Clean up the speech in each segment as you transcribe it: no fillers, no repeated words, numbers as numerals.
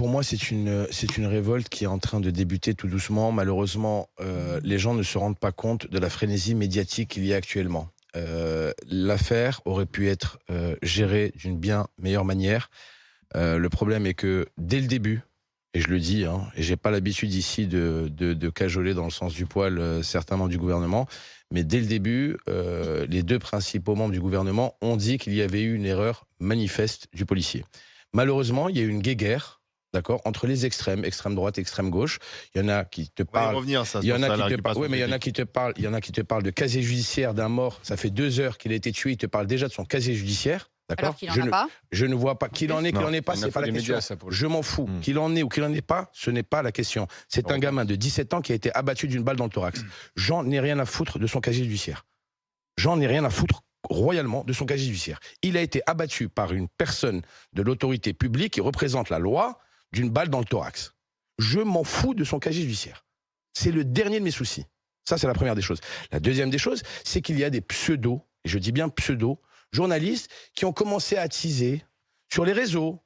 pour moi, c'est une révolte qui est en train de débuter tout doucement. Malheureusement, les gens ne se rendent pas compte de la frénésie médiatique qu'il y a actuellement. L'affaire aurait pu être gérée d'une bien meilleure manière. Le problème est que dès le début, et je le dis, hein, et j'ai pas l'habitude ici de cajoler dans le sens du poil certains membres du gouvernement, mais dès le début, les deux principaux membres du gouvernement ont dit qu'il y avait eu une erreur manifeste du policier. Malheureusement, il y a eu une guéguerre, d'accord, entre les extrêmes, extrême droite, extrême gauche. Il y en a qui te parlent. Il y en a qui te parlent. Oui, mais il y en a qui te parlent. Il y en a qui te parlent de casier judiciaire d'un mort. Ça fait 2 heures qu'il a été tué. Il te parle déjà de son casier judiciaire. Alors qu'il n'en a pas. Je ne vois pas qu'il en ait, qu'il n'en ait pas, c'est pas la question. Je m'en fous. Qu'il en ait ou qu'il n'en ait pas, ce n'est pas la question. C'est un gamin de 17 ans qui a été abattu d'une balle dans le thorax. J'en ai rien à foutre de son casier judiciaire. J'en ai rien à foutre royalement de son casier judiciaire. Il a été abattu par une personne de l'autorité publique qui représente la loi d'une balle dans le thorax. Je m'en fous de son casier judiciaire. C'est le dernier de mes soucis. Ça, c'est la première des choses. La deuxième des choses, c'est qu'il y a des pseudos, et je dis bien pseudos, journalistes qui ont commencé à attiser sur les réseaux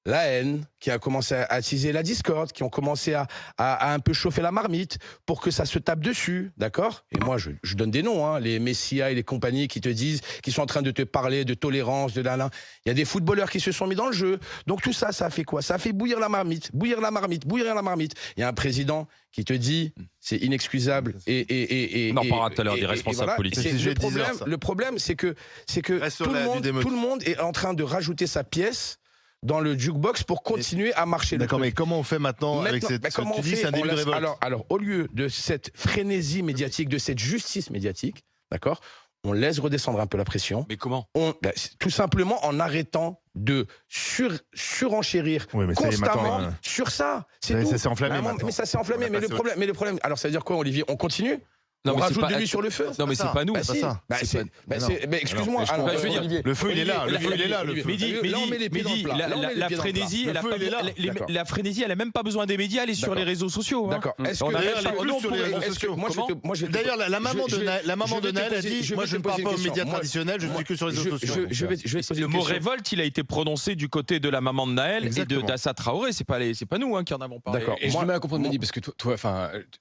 la haine, qui a commencé à attiser la discorde, qui ont commencé à un peu chauffer la marmite pour que ça se tape dessus, d'accord? Et moi, je donne des noms, hein, les Messia et les compagnies qui te disent, qui sont en train de te parler de tolérance, de là. Il y a des footballeurs qui se sont mis dans le jeu. Donc tout ça, ça a fait quoi? Ça a fait bouillir la marmite, bouillir la marmite, bouillir la marmite. Il y a un président qui te dit, c'est inexcusable. On en parlera tout à l'heure des responsables politiques. Le problème, c'est que tout le monde est en train de rajouter sa pièce dans le jukebox pour continuer à marcher. D'accord, mais comment on fait maintenant avec cette... Tu dis c'est un début de révolte. Alors, au lieu de cette frénésie médiatique, de cette justice médiatique, d'accord, on laisse redescendre un peu la pression. Mais comment? Tout simplement en arrêtant de surenchérir constamment sur ça. C'est tout. Ça s'est enflammé. Mais ça s'est enflammé. Mais le problème, alors ça veut dire quoi, Olivier? On continue? Non, on rajoute de l'huile sur le feu? Non, mais c'est pas nous. Excuse-moi. Je veux dire, le feu, il est là. Mehdi, la frénésie, elle a même pas besoin des médias, elle est sur les réseaux sociaux. D'accord. D'ailleurs, la maman de Naël a dit, moi je ne parle pas aux médias traditionnels, je ne suis que sur les réseaux sociaux. Le mot révolte, il a été prononcé du côté de la maman de Naël et d'Assa Traoré. C'est pas nous qui en avons parlé. D'accord. Et je me mets à comprendre, Mehdi, parce que toi,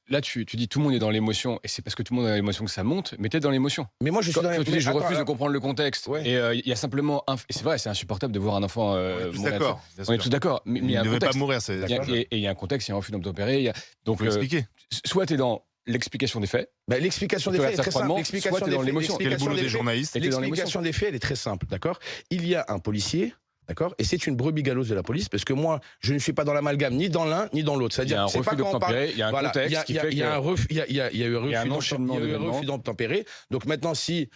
là, tu dis tout le monde est dans l'émotion, et c'est parce que tout le monde est dans l'émotion que ça monte, mais t'es dans l'émotion. Mais moi, je suis dans l'émotion. Je refuse de comprendre le contexte. Et il y a simplement et c'est vrai, c'est insupportable de voir un enfant mourir. On est tous d'accord. Mais il ne devait pas mourir. Et il y a un contexte, il y a un refus d'obtempérer. Donc, expliquer. Soit t'es dans l'explication des faits. L'explication des faits est très simple. L'explication des faits, elle est très simple, d'accord? Il y a un policier. D'accord? Et c'est une brebis galeuse de la police, parce que moi, je ne suis pas dans l'amalgame ni dans l'un ni dans l'autre. C'est-à-dire, il y a un refus d'obtempérer, il y a un contexte qui fait que... Il y a eu un refus d'obtempérer. Donc maintenant, si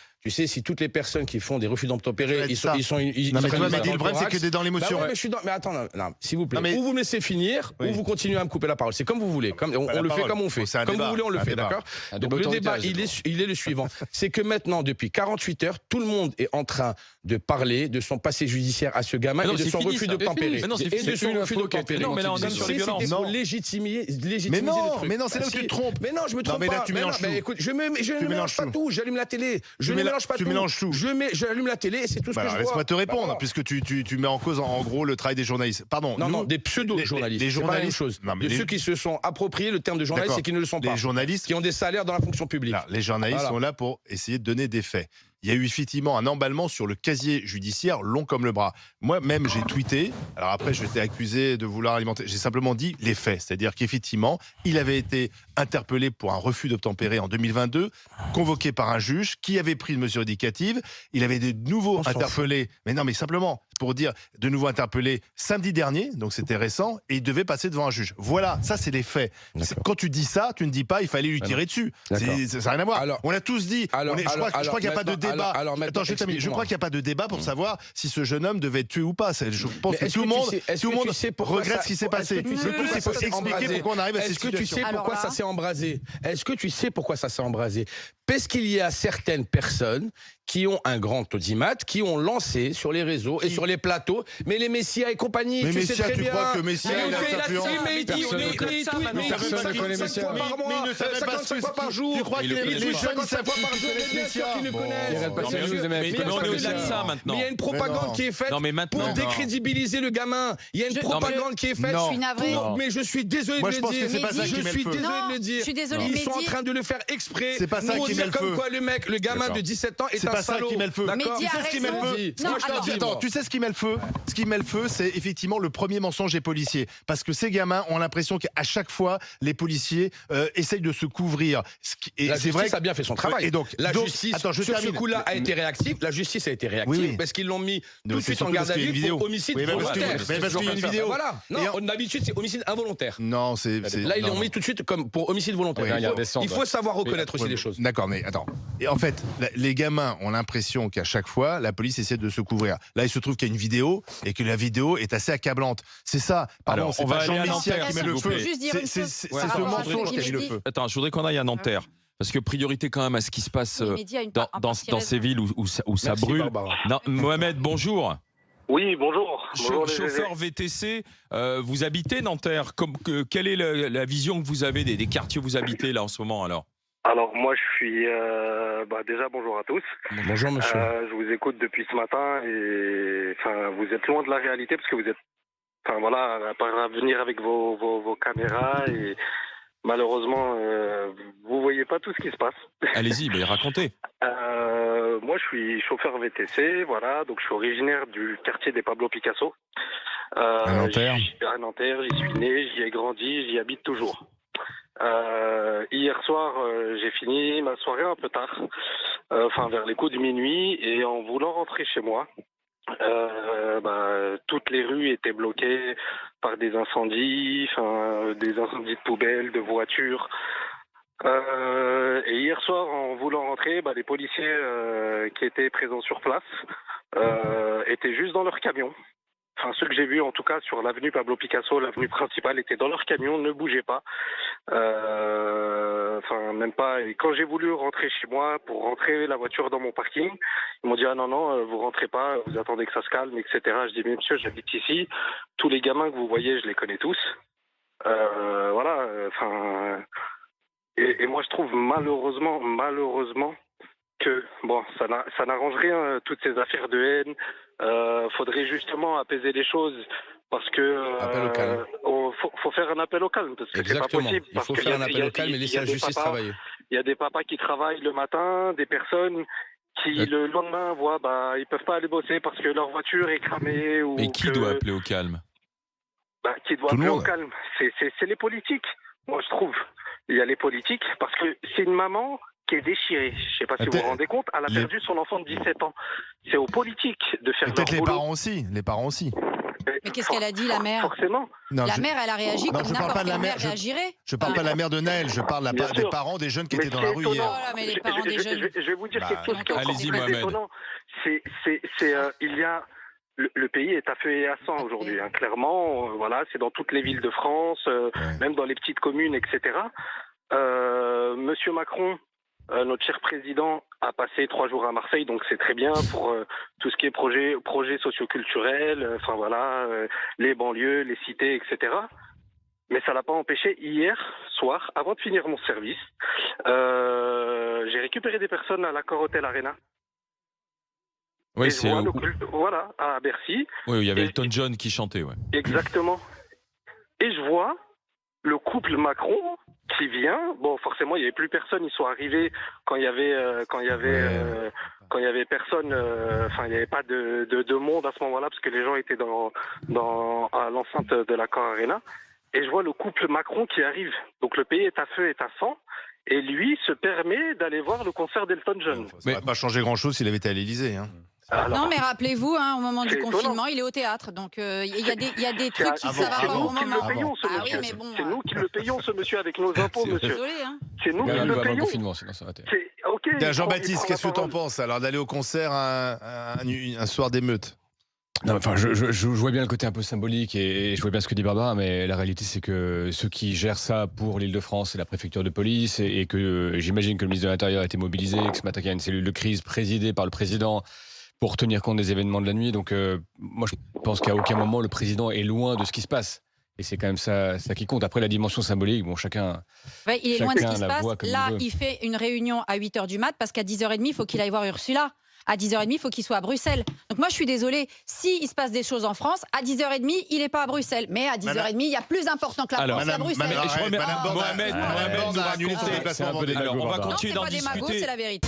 toutes les personnes qui font des refus d'obtempérer, ils sont... Non, mais toi, le problème, c'est que t'es dans l'émotion. Mais attends, s'il vous plaît. Ou vous me laissez finir, ou vous continuez à me couper la parole. C'est comme vous voulez. On le fait comme on fait. Comme vous voulez, on le fait, d'accord? Donc le débat, il est le suivant. C'est que maintenant, depuis 48 heures, tout le monde est en train de parler de son passé judiciaire à ce gamin et de son refus d'obtempérer. Non, mais là, on est sur les violences. Pour légitimiser le truc. Mais non, c'est là où tu te trompes. Mais non, je me trompe pas. Mais là, tu mélanges tout. Écoute, je ne mélange pas tout. J'allume la télé. Je ne mélange pas tout. Tu mélanges tout. J'allume la télé et c'est tout ce que je vois. Laisse-moi te répondre, puisque tu mets en cause, en gros, le travail des journalistes. Pardon. Non, des pseudo-journalistes. Les journalistes. C'est pas la même chose. De ceux qui se sont appropriés le terme de journaliste et qui ne le sont pas. Les journalistes. Qui ont des salaires dans la fonction publique. Les journalistes sont là pour essayer de donner des faits. Il y a eu effectivement un emballement sur le casier judiciaire long comme le bras. Moi-même, j'ai tweeté. Alors après, je vais être accusé de vouloir alimenter. J'ai simplement dit les faits. C'est-à-dire qu'effectivement, il avait été interpellé pour un refus d'obtempérer en 2022, convoqué par un juge qui avait pris une mesure éducative. Il avait de nouveau interpellé. Mais non, mais simplement pour dire de nouveau interpellé samedi dernier. Donc c'était récent. Et il devait passer devant un juge. Voilà, ça c'est les faits. Quand tu dis ça, tu ne dis pas il fallait lui tirer dessus. Ça n'a rien à voir. On l'a tous dit. Je crois qu'il n'y a pas de débat. Attends, je termine. Je crois qu'il n'y a pas de débat pour savoir si ce jeune homme devait être tué ou pas. Je pense que tout le monde regrette ce qui s'est passé. Le tout, c'est pour expliquer pourquoi on arrive à cette situation. Est-ce que tu sais pourquoi ça s'est embrasé? Est-ce que tu sais pourquoi ça s'est embrasé? Parce qu'il y a certaines personnes qui ont un grand audimat, qui ont lancé sur les réseaux et sur les plateaux. Mais les Messia et compagnie, mais tu Messia, sais très tu bien. crois que Messia, il a l'influence? Mais il dit, Personne ne connaît Messia. 55 fois par jour. Tu crois que les jeunes, 55 fois par jour, bien sûr qu'ils le connaissent. Mais on est au-delà de ça maintenant. Mais il y a une propagande qui est faite pour décrédibiliser le gamin. Il y a une propagande qui est faite. Je suis navrée. Mais je suis désolé de le dire. Je suis désolé de le dire. Je suis désolée, Ils sont en train de le faire exprès. C'est pas ça qui met le feu. Comme quoi le gamin de 17 ans est un salaud. C'est pas ça qui met le feu. Mehdi a raison. Attends, tu sais ce qui met le feu? Ce qui met le feu, c'est effectivement le premier mensonge des policiers. Parce que ces gamins ont l'impression qu'à chaque fois, les policiers essayent de se couvrir. Et c'est vrai, ça a bien fait son travail. Et donc, la justice, sur ce coup-là, a été réactive. La justice a été réactive parce qu'ils l'ont mis tout de suite en garde à vue pour homicide volontaire. Parce qu'il y a une vidéo. Voilà. Non, d'habitude, c'est homicide involontaire. Non, c'est. Là, ils l'ont mis tout de suite comme pour homicide volontaire. Il faut savoir reconnaître aussi les choses. D'accord, mais attends. Et en fait, les gamins ont l'impression qu'à chaque fois, la police essaie de se couvrir. Là, il se trouve qu'il y a une vidéo et que la vidéo est assez accablante. C'est ça. Pardon, c'est pas Jean Messia qui met le feu. C'est ce mensonge qui a mis le feu. Attends, je voudrais qu'on aille à Nanterre. Parce que priorité quand même à ce qui se passe dans ces villes où ça brûle. Non, Mohamed, bonjour. Oui, bonjour. Chauffeur VTC, vous habitez Nanterre. Quelle est la vision que vous avez des quartiers où vous habitez là en ce moment alors? Alors moi je suis déjà bonjour à tous. Bonjour monsieur. Je vous écoute depuis ce matin et vous êtes loin de la réalité parce que vous êtes à venir avec vos caméras et malheureusement vous voyez pas tout ce qui se passe. Allez-y, mais racontez. Moi je suis chauffeur VTC, voilà, donc je suis originaire du quartier des Pablo Picasso. À Nanterre. À Nanterre, j'y suis né, j'y ai grandi, j'y habite toujours. Hier soir, j'ai fini ma soirée un peu tard, vers les coups de minuit, et en voulant rentrer chez moi, toutes les rues étaient bloquées par des incendies de poubelles, de voitures. Et hier soir, en voulant rentrer, les policiers qui étaient présents sur place étaient juste dans leur camion. Enfin, ceux que j'ai vus en tout cas sur l'avenue Pablo Picasso, l'avenue principale, étaient dans leur camion, ne bougeaient pas. Même pas. Et quand j'ai voulu rentrer chez moi pour rentrer la voiture dans mon parking, ils m'ont dit non, vous rentrez pas, vous attendez que ça se calme, etc. Je dis mais monsieur, j'habite ici. Tous les gamins que vous voyez, je les connais tous. Et moi je trouve malheureusement que ça n'arrange rien toutes ces affaires de haine. Faudrait justement apaiser les choses parce que appel au calme. Faut faire un appel au calme parce que c'est pas possible. Il faut faire un appel au calme et laisser la justice travailler. Il y a des papas qui travaillent le matin, des personnes qui le lendemain voient ils peuvent pas aller bosser parce que leur voiture est cramée ou. Mais qui doit appeler au calme? Qui doit appeler au calme? C'est les politiques. Moi je trouve. Il y a les politiques parce que c'est une maman qui est déchirée. Je ne sais pas si vous vous rendez compte, elle a perdu son enfant de 17 ans. C'est aux politiques de faire leur boulot. Peut-être les parents aussi. Mais qu'est-ce qu'elle a dit, la mère? Forcément. La mère, elle a réagi comme n'importe quelle mère réagirait. Je parle pas de la mère de Naël, je parle des parents des jeunes qui étaient dans la rue hier. Mais les parents des jeunes. Je vais vous dire quelque chose qui est encore plus étonnant. Le pays est à feu et à sang aujourd'hui. Clairement, c'est dans toutes les villes de France, même dans les petites communes, etc. Monsieur Macron, notre cher président, a passé 3 jours à Marseille, donc c'est très bien pour tout ce qui est projet socioculturel, les banlieues, les cités, etc. Mais ça l'a pas empêché. Hier soir, avant de finir mon service, j'ai récupéré des personnes à l'Accor Hotel Arena. Oui, c'est à Bercy. Oui, il y avait Elton John qui chantait, ouais. Exactement. Et je vois le couple Macron qui vient. Bon, forcément, il n'y avait plus personne. Ils sont arrivés quand il y avait personne. Il n'y avait pas de monde à ce moment-là parce que les gens étaient à l'enceinte de l'Accor Arena. Et je vois le couple Macron qui arrive. Donc le pays est à feu et à sang. Et lui se permet d'aller voir le concert d'Elton John. Ça n'aurait pas changé grand-chose s'il avait été à l'Élysée. Non, mais rappelez-vous, au moment du confinement, il est au théâtre. Donc, il y a des trucs qui ne va pas au moment. C'est nous qui le payons, ce monsieur, avec nos impôts, monsieur. Désolé, C'est nous qui le payons. Jean-Baptiste, qu'est-ce que tu en penses alors d'aller au concert un soir d'émeute? Non, je vois bien le côté un peu symbolique et je vois bien ce que dit Barbara, mais la réalité c'est que ceux qui gèrent ça pour l'Île-de-France, c'est la préfecture de police et que j'imagine que le ministre de l'Intérieur a été mobilisé, que ce matin il y a une cellule de crise présidée par le président pour tenir compte des événements de la nuit. Donc, moi, je pense qu'à aucun moment, le président est loin de ce qui se passe. Et c'est quand même ça qui compte. Après, la dimension symbolique, bon, chacun. Ouais, il est loin de ce qui se passe. Là, il fait une réunion à 8h du mat parce qu'à 10h30, il faut qu'il aille voir Ursula. À 10h30, il faut qu'il soit à Bruxelles. Donc moi, je suis désolée. S'il se passe des choses en France, à 10h30, il n'est pas à Bruxelles. Mais à 10h30, il y a plus important que la France à Bruxelles. Mohamed, on va continuer d'en discuter. C'est la vérité.